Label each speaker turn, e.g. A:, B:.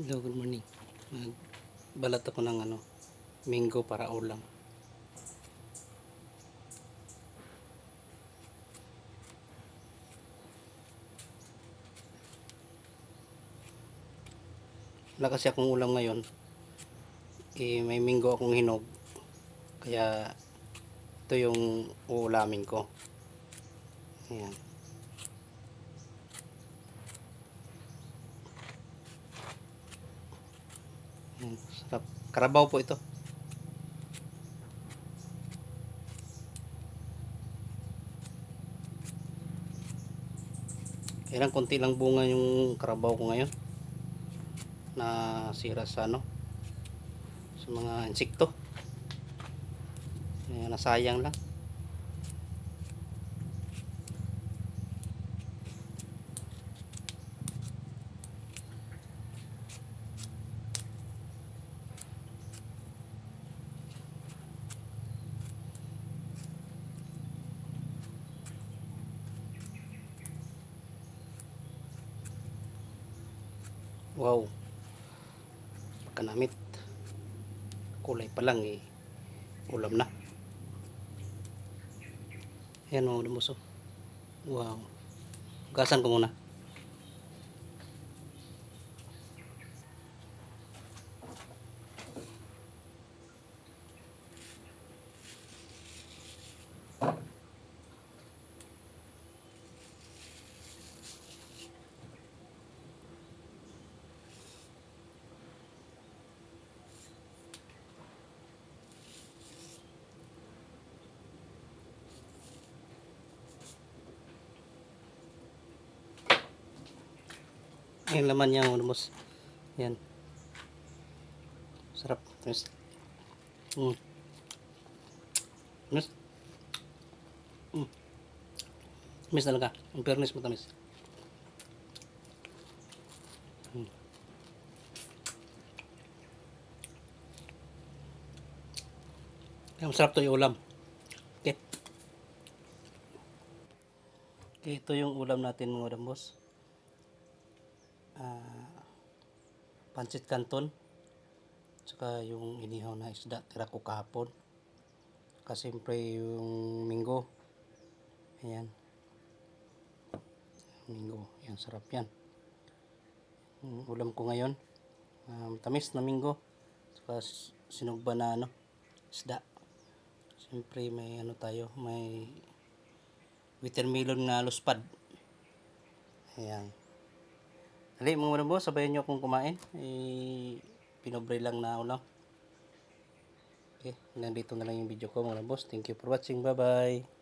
A: Hello, good morning. Balat ako ng mango para ulam. Wala kasi akong ulam ngayon. May mango akong hinog. Kaya ito yung uulamin ko. Ayan. Ayan. Sarap. Karabaw po ito. Kailang konti lang bunga yung karabaw ko ngayon. Nasira sa sa mga insekto. Ayan, nasayang lang. Wow. Pagkanamit. Kulay pa lang ulam na. Ayan mga lumoso. Wow. Gasan ko muna. Ayan laman niya mga lumos. Ayan. Sarap. Tamis. Tamis. Tamis talaga. Ang fairness mo tamis. Kaya masarap to yung ulam. Okay. Okay, ito yung ulam natin mga dambos. Pancit canton. Tsaka yung inihaw na isda. Tira ko kahapon. Kasi siyempre yung minggo. Ayan. Minggo. Ayan, sarap yan. Yung ulam ko ngayon. Tamis na minggo. Tsaka sinugba na isda. Siyempre may tayo. May watermelon na luspad. Ayan. Dali mga marabo, sabayan nyo akong kumain. Pinobre lang na ulam. Okay, nandito na lang yung video ko mga boss. Thank you for watching. Bye bye.